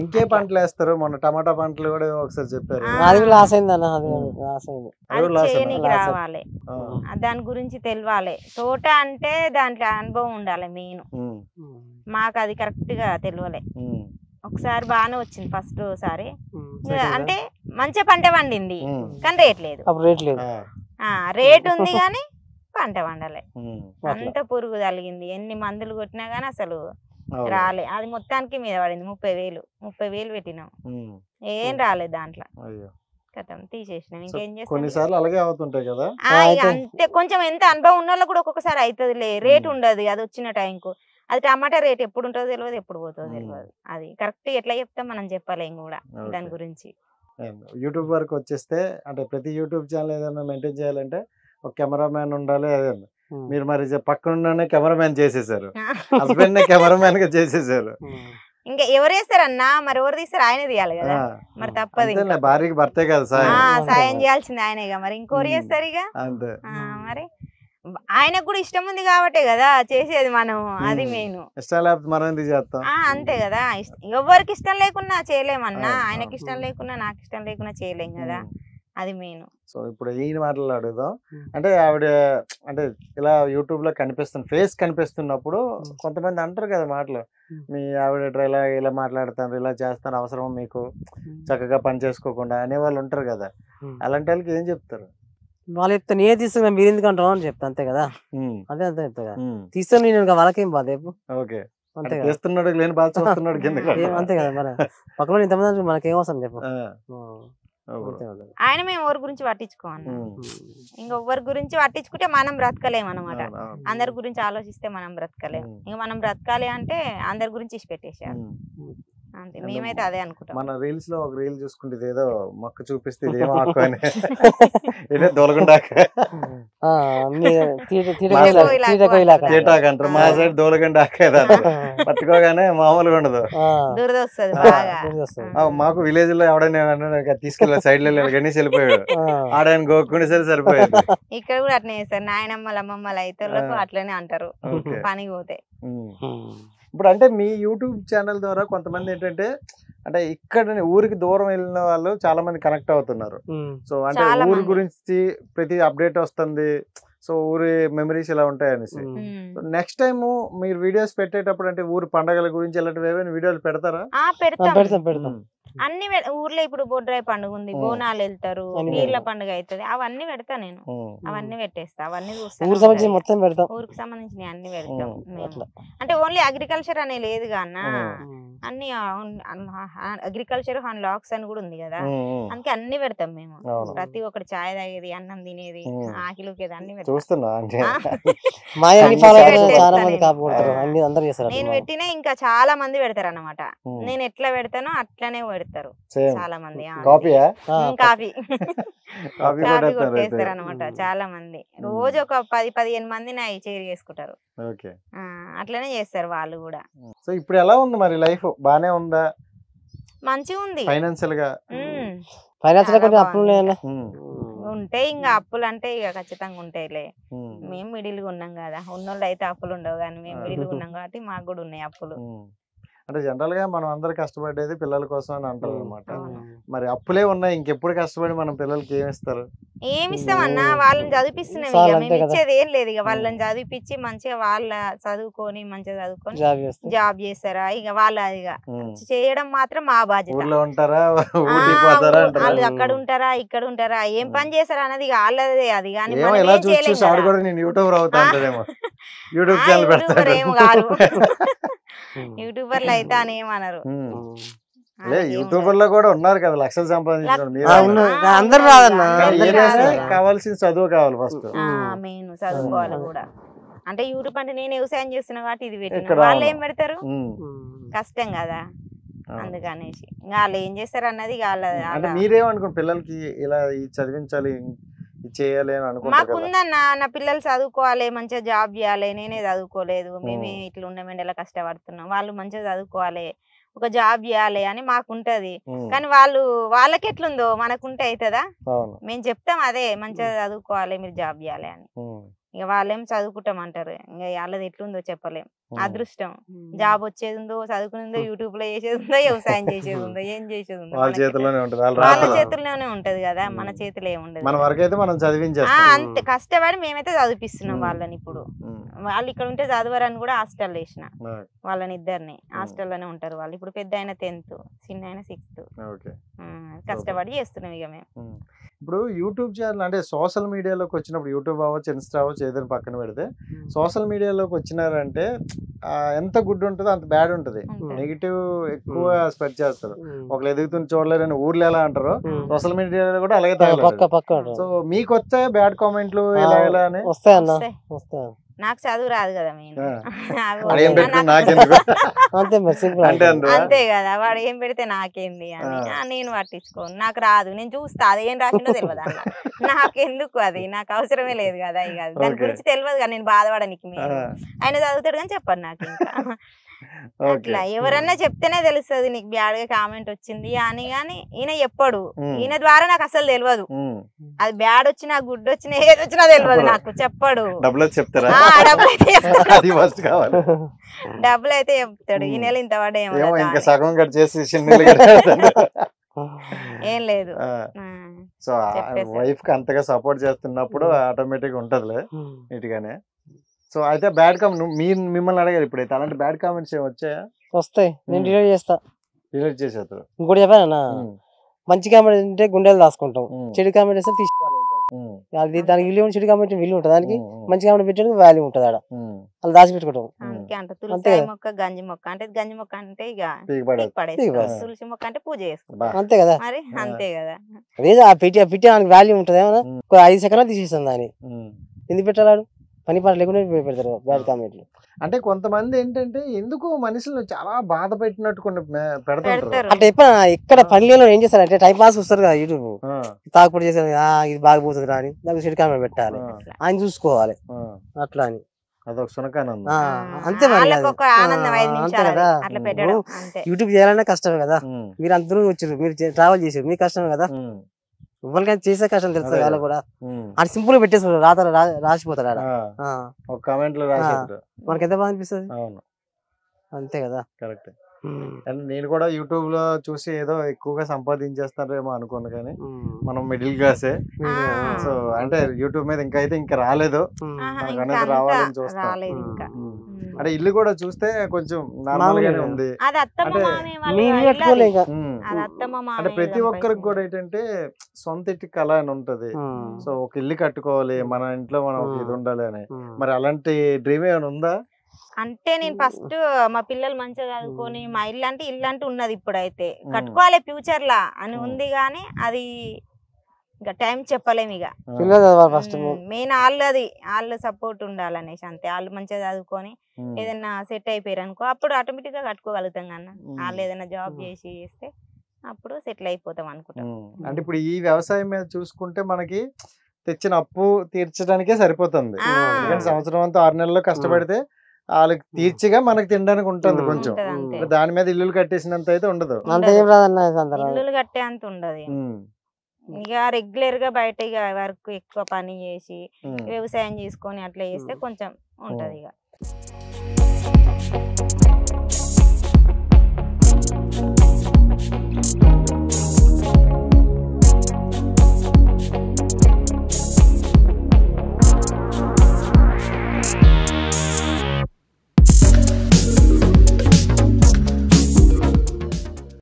ఇంకే పంటలు వేస్తారు? మొన్న టమాటా పంటలు కూడా ఒకసారి చెప్పారు. అది లాస్ అయింది అన్న, అది లాస్ అయింది. అది కూడా లాస్ చేయనికి అయిందా? రావాలి, దాని గురించి తెలియాలి. తోట అంటే దాంట్లో అనుభవం ఉండాలి మెయిన్. మాకు అది కరెక్ట్ గా తెలియలే. ఒకసారి బాగానే వచ్చింది ఫస్ట్ సారి, అంటే మంచి పంట పండింది కానీ రేట్ లేదు. రేట్ ఉంది కానీ పంట పండలే, అంత పురుగు తగిలింది. ఎన్ని మందులు కొట్టినా గానీ అసలు రాలే. అది మొత్తానికి మీద పడింది. 30,000 పెట్టినాం, ఏం రాలేదు దాంట్లో. కథం తీసేసినాం. ఇంకేం చేస్తాం? అలాగే అవుతుంటాయి కదా. అంతే, కొంచెం ఎంత అనుభవం ఉన్న వాళ్ళకి కూడా ఒక్కొక్కసారి అవుతుంది. రేట్ ఉండదు అది వచ్చిన టైంకు. అది టమాటా రేట్ ఎప్పుడు ఉంటుందో తెలియదు, ఎప్పుడు పోతుందో తెలియదు. అది కరెక్ట్ ఎట్లా చెప్తాం మనం చెప్పలేం కూడా దాని గురించి. యూట్యూబ్ వరకు వచ్చేస్తే అంటే ప్రతి యూట్యూబ్ ఛానల్ ఏదైనా మెయింటైన్ చేయాలంటే ఒక కెమెరామ్యాన్ ఉండాలి. అదే మీరు మరి పక్కన కెమెరామ్యాన్ చేసేసారు, హస్బెండ్ నే కెమెరామ్యాన్ గా చేసేసారు. ఇంకా ఎవరు వేస్తారన్నా, మరి ఎవరు తీస్తారు? ఆయన తీయాలి కదా, మరి తప్పదు. భార్యకి భర్తే కదా సాయం చేయాల్సింది ఆయనేగా, మరి ఇంకోరు చేస్తారు ఇక. అంతే మరి ఆయనకు కూడా ఇష్టం ఉంది కాబట్టే కదా చేసేది మనం, అది మెయిన్. ఇష్టం లేకపోతే మనం ఎందుకు చేస్తాం? అంతే కదా, ఎవరికి ఇష్టం లేకున్నా చేయలేమన్నా. ఆయనకి ఇష్టం లేకున్నా నాకు ఇష్టం లేకున్నా చేయలేం కదా, అది మెయిన్. సో ఇప్పుడు ఈయన మాటలు అడుగుదాం. అంటే ఆవిడ అంటే ఇలా యూట్యూబ్ లో కనిపిస్తుంది, ఫేస్ కనిపిస్తున్నప్పుడు కొంతమంది అంటారు కదా మాటలు, మీ ఆవిడ ఇలా మాట్లాడతాను, ఇలా చేస్తాను, అవసరం మీకు చక్కగా పని చేసుకోకుండా అనేవాళ్ళు ఉంటారు కదా. అలాంటి వాళ్ళకి ఏం చెప్తారు? వాళ్ళు చెప్తే నేనే తీసుకున్నా, మీరు ఎందుకు అంటావు అని చెప్తా. అంతే కదా, అదే అంతే చెప్తా కదా. తీస్తాను నేను, వాళ్ళకేం బాధ రేపు. ఓకే, అంతే చేస్తున్నాడు లేని బాధ చూస్తున్నాడు కింద. అంతే కదా, మరి పక్కన ఇంతమంది మనకేం అవసరం చెప్పు. ఆయన మేము ఎవరి గురించి పట్టించుకోమన్నా, ఇంకొకరి గురించి పట్టించుకుంటే మనం బ్రతకలేము అనమాట. అందరి గురించి ఆలోచిస్తే మనం బ్రతకలేము. ఇంక మనం బ్రతకాలి అంటే అందరి గురించి ఇచ్చి పెట్టేసారు అంతే. మేమైతే అదే అనుకుంటాం. మన రీల్స్ లో ఒక రీల్ చూసుకుంటే ఏదో మొక్క చూపిస్తే ఇదేమో ఆకు అని ఇదే దోలగుండాక అంటారు, మా సైడ్ దోలగుండాక పట్టుకోగానే మామూలుగా ఉండదు, దురద వస్తుంది బాగా. మాకు విలేజ్ లో ఎవడైనా తీసుకెళ్ళి సైడ్ లో గణేష్ వెళ్ళిపోయాడు, ఆడాయన గోక్కునే సరే సరిపోయాడు. ఇక్కడ కూడా అట్నే చేస్తారు, నాయనమ్మలు అమ్మమ్మలు అయితే అట్లనే అంటారు పనికి పోతే. ఇప్పుడు అంటే మీ యూట్యూబ్ ఛానల్ ద్వారా కొంతమంది ఏంటంటే అంటే ఇక్కడ ఊరికి దూరం వెళ్ళిన వాళ్ళు చాలా మంది కనెక్ట్ అవుతున్నారు. సో అంటే ఊరి గురించి ప్రతి అప్డేట్ వస్తుంది, సో ఊరి మెమరీస్ ఇలా ఉంటాయి అనేసి. నెక్స్ట్ టైం మీరు వీడియోస్ పెట్టేటప్పుడు అంటే ఊరి పండుగల గురించి ఇలాంటివి ఏమైనా వీడియోలు పెడతారా? పెడతాం. అన్ని ఊర్లో ఇప్పుడు బొడ్రాయి పండుగ ఉంది, బోనాలు వెళ్తారు, పీర్ల పండుగ అవుతుంది, అవన్నీ పెడతా నేను. అవన్నీ పెట్టేస్తా, అవన్నీ చూస్తాను. ఊరికి సంబంధించిన అన్ని పెడతాం మేము. అంటే ఓన్లీ అగ్రికల్చర్ అనే లేదుగా అన్న, అన్ని అగ్రికల్చర్ లాక్స్ అని కూడా ఉంది కదా, అందుకే అన్ని పెడతాం మేము. ప్రతి ఒక్కటి చాయ్ తాగేది, అన్నం తినేది, ఆకిలుకేది అన్ని పెడతాం. నేను పెట్టినా ఇంకా చాలా మంది పెడతారు అన్నమాట. నేను ఎట్లా పెడతానో అట్లనే పెడతారు చాలా మంది. కాఫీ కొట్టేస్తారు అనమాట చాలా మంది. రోజు ఒక 10-15 మంది నా షేర్ చేసుకుంటారు, అట్లనే చేస్తారు వాళ్ళు కూడా. సో ఇప్పుడు ఎలా ఉంది మరి లైఫ్? బానే ఉందా? మంచిగా ఉంది. ఫైనాన్షియల్ గా ఉంటాయి, ఇంకా అప్పులు అంటే ఇక ఖచ్చితంగా ఉంటాయిలే. మేము మిడిల్ గా ఉన్నాం కదా, ఉన్నోళ్ళు అయితే అప్పులు ఉండవు, కానీ మేము మిడిల్ గా ఉన్నాం కాబట్టి మాకు కూడా ఉన్నాయి అప్పులు. అంటే జనరల్ గా మనం అందరు కష్టపడేది పిల్లల కోసం అని అంటారు అనమాట. మరి అప్పులే ఉన్నాయి, ఇంకెప్పుడు కష్టపడి మనం పిల్లలకి ఏమి ఇస్తారు? ఏమిస్తామన్నా, వాళ్ళని చదివిపిస్తున్నాం, ఇక మేము ఇచ్చేది ఏం లేదు. ఇక వాళ్ళని చదివిపించి మంచిగా వాళ్ళ చదువుకొని మంచిగా చదువుకొని జాబ్ చేస్తారా, ఇక వాళ్ళ ఇక చేయడం మాత్రం మా బాధ్యత. ఊర్లో ఉంటారా, వాళ్ళు అక్కడ ఉంటారా ఇక్కడ ఉంటారా, ఏం పని చేస్తారా అన్నది ఇక వాళ్ళదే. అది కానీ యూట్యూబర్ ఏం కాదు, యూట్యూబర్లు అయితే అని ఏమన్నారు. యూట్యూబర్ లో కూడా ఉన్నారు కదా లక్షలు సంపాదించడం. కావాల్సిన చదువు కావాలి ఫస్ట్, మెయిన్ చదువుకోవాలి కూడా. అంటే యూట్యూబ్ అంటే నేను వ్యవసాయం చేస్తున్నా కాబట్టి ఇది పెట్టిన, వాళ్ళు ఏం పెడతారు, కష్టం కదా, అందుకనేసి ఇంకా వాళ్ళు ఏం చేస్తారు అన్నది. మీరేమనుకోండి పిల్లలకి ఇలా చదివించాలి చేయాలి అని అనుకుంటున్నారు? మాకుందన్న, నా పిల్లలు చదువుకోవాలి, మంచిగా జాబ్ చేయాలి. నేనే చదువుకోలేదు, మేమే ఇట్లా ఉన్న మెండలా కష్టపడుతున్నాం, వాళ్ళు మంచిగా చదువుకోవాలి, ఒక జాబ్ చేయాలి అని మాకుంటది. కానీ వాళ్ళకి ఎట్లుందో మనకుంటే అవుతుందా? మేము చెప్తాం అదే, మంచిగా చదువుకోవాలి, మీరు జాబ్ చేయాలి అని. ఇక వాళ్ళేం చదువుకుంటాం అంటారు, ఇంకా వాళ్ళది ఎట్లుందో చెప్పలేం. అదృష్టం. జాబ్ వచ్చేది ఉందో, చదువుకునేదో, యూట్యూబ్ లో చేసేది ఉందో, వ్యవసాయం చేసేది ఉందో, ఏం చేసేది ఉందో వాళ్ళ చేతిలోనే ఉంటది, వాళ్ళ చేతుల్లోనే ఉంటది కదా, మన చేతిలో ఏముండదు. మన వరకైతే మనం చదివించేస్తాం. అంతే కష్టపడి మేమైతే చదివిస్తున్నాం వాళ్ళని. ఇప్పుడు వాళ్ళు ఇక్కడ ఉంటే చదవరని కూడా హాస్టల్ వేసిన వాళ్ళని ఇద్దరిని. హాస్టల్లోనే ఉంటారు వాళ్ళు. ఇప్పుడు పెద్ద ఆయన 10th, చిన్న ఆయన 6th. కష్టపడి చేస్తున్నాం ఇక మేము. ఇప్పుడు యూట్యూబ్ ఛానల్ అంటే సోషల్ మీడియాలోకి వచ్చినప్పుడు, యూట్యూబ్ అవ్వచ్చు, ఇన్స్టా అవ్వచ్చు, ఏదైనా పక్కన పెడితే సోషల్ మీడియాలోకి వచ్చినారంటే ఎంత గుడ్ ఉంటుందో అంత బ్యాడ్ ఉంటుంది. నెగిటివ్ ఎక్కువ స్ప్రెడ్ చేస్తారు. ఒకళ్ళు ఎదుగుతుంది చూడలేరని ఊర్లో ఎలా అంటారో సోషల్ మీడియాలో కూడా అలాగే తగలరు. సో మీకు వచ్చాయి బ్యాడ్ కామెంట్లు ఇలా ఇలా అని? నాకు చదువు రాదు కదా మెయిన్. అంతే కదా, వాడు ఏం పెడితే నాకేంది అని నేను పట్టించుకోను. నాకు రాదు, నేను చూస్తా అది ఏం రాసిందో తెలియదు అలా. నాకెందుకు, అది నాకు అవసరమే లేదు కదా. ఇక దాని గురించి తెలియదు కదా, నేను బాధపడడానికి. మీరు ఆయన చదువుతాడు కానీ చెప్పాను నాకు. ఇంకా అట్లా ఎవరన్నా చెప్తేనే తెలుస్తుంది నీకు బ్యాడ్ గా కామెంట్ వచ్చింది అని. కానీ ఈయన చెప్పడు, ఈయన ద్వారా నాకు అసలు తెలియదు. అది బ్యాడ్ వచ్చినా గుడ్ వచ్చినా ఏది వచ్చినా తెలియదు నాకు, చెప్పడు. డబ్బులు అయితే డబ్బులు అయితే చెప్తాడు. ఈ నెల ఇంత పడే ఏం లేదు. సో వైఫ్ కి అంతగా సపోర్ట్ చేస్తున్నప్పుడు ఆటోమేటిక్ ఉంటదిలే నీట్గానే. సో అయితే బ్యాడ్ కామెంట్ మిమ్మల్ని అడగారు ఇప్పుడైతే, అలాంటి బ్యాడ్ కామెంట్స్ ఏమి వచ్చాయా? వస్తాయి, నేను డిలీట్ చేస్తా. డిలీట్ చేసేస్తారు. ఇంకోటి చెప్పానా, మంచి కామెంట్ అంటే గుండెలు దాచుకుంటాం, చెడు కామెంట్ వేస్తే తీసుకోవాలి. అది దానికి విలువ, చెడు కామెంట్ విలువ ఉంటుంది, దానికి మంచి కామెంట్ పెట్టడానికి వాల్యూ ఉంటుంది. ఆడ అలా దాచిపెట్టుకుంటాం. తులసి మొక్క, గంజి మొక్క అంటే, గంజి మొక్క అంటే ఇక తులసి మొక్క అంటే పూజ చేసుకుంటాం. అంతే కదా, మరి అంతే కదా. అదే ఆ పెట్టి దానికి వాల్యూ ఉంటుంది. ఏమన్నా 5 సెకండ్లు తీసేస్తాం దాన్ని. ఎందుకు పెట్టాడు? పని పాట లేకుండా పెడతారు బ్యాడ్ కామెంట్లు. అంటే కొంతమంది ఏంటంటే ఎందుకు మనుషులను చాలా బాధ పెట్టినట్టు పెడతారు. అంటే ఇక్కడ పనిలో ఏం చేస్తారంటే టైం పాస్ వస్తారు కదా, యూట్యూబ్ తాగుపడి చేస్తారు, ఇది బాగా పోతుంది రా అని దానికి చెడు కామెంట్ పెట్టాలి, ఆయన చూసుకోవాలి అట్లా అని. అదొక సునకానందం. అంతే మరి, అంతే కదా. యూట్యూబ్ చేయాలన్నా కష్టమే కదా. మీరు అందరూ వచ్చారు, మీరు ట్రావెల్ చేసారు, మీకు కష్టమే కదా. ఇవ్వడానికి చేసే కష్టం తెలుసు వాళ్ళు కూడా. అది సింపుల్ గా పెట్టేస్తారు, రాసిపోతాడు ఆడ ఒక కామెంట్ లో రాసి. మనకి ఎంత బాగా అనిపిస్తుంది. అంతే కదా, కరెక్ట్. నేను కూడా యూట్యూబ్ లో చూసి ఏదో ఎక్కువగా సంపాదించేస్తారేమో అనుకోను, కానీ మనం మిడిల్ క్లాసే. సో అంటే యూట్యూబ్ మీద ఇంకా రాలేదు, మనకు రావాలని చూస్తాం. అంటే ఇల్లు కూడా చూస్తే కొంచెం నార్మల్ గానే ఉంది. అంటే ప్రతి ఒక్కరికి కూడా ఏంటంటే సొంత ఇంటి కళ అని ఉంటది. సో ఒక ఇల్లు కట్టుకోవాలి, మన ఇంట్లో మనం ఒక ఇది ఉండాలి అని. మరి అలాంటి డ్రీమ్ ఏమైనా ఉందా? అంటే నేను ఫస్ట్ మా పిల్లలు మంచిగా చదువుకొని మా ఇల్లు అంటే ఉన్నది, ఇప్పుడైతే కట్టుకోవాలి ఫ్యూచర్ లా అని ఉంది. కానీ అది ఇంకా టైం చెప్పలేము. ఇక మెయిన్ వాళ్ళు సపోర్ట్ ఉండాలనేసి అంతే. వాళ్ళు మంచిగా చదువుకొని ఏదైనా సెట్ అయిపోయారు అనుకో, అప్పుడు ఆటోమేటిక్ గా కట్టుకోగలుగుతాం కన్నా. వాళ్ళు ఏదైనా జాబ్ చేస్తే అప్పుడు సెటిల్ అయిపోతాం అనుకుంటాం. అంటే ఇప్పుడు ఈ వ్యవసాయం మీద చూసుకుంటే మనకి తెచ్చిన అప్పు తీర్చడానికే సరిపోతుంది. ఎందుకంటే సంవత్సరం అంతా 6 నెలల్లో కష్టపడితే వాళ్ళకి తీర్చిగా మనకి తినడానికి ఉంటుంది కొంచెం. దాని మీద ఇల్లులు కట్టేసినంత అయితే ఉండదు. ఇల్లులు కట్టే అంత ఉండదు. ఇక రెగ్యులర్ గా బయట ఇక వర్క్ ఎక్కువ పని చేసి వ్యవసాయం చేసుకొని అట్లా చేస్తే కొంచెం ఉంటది ఇక.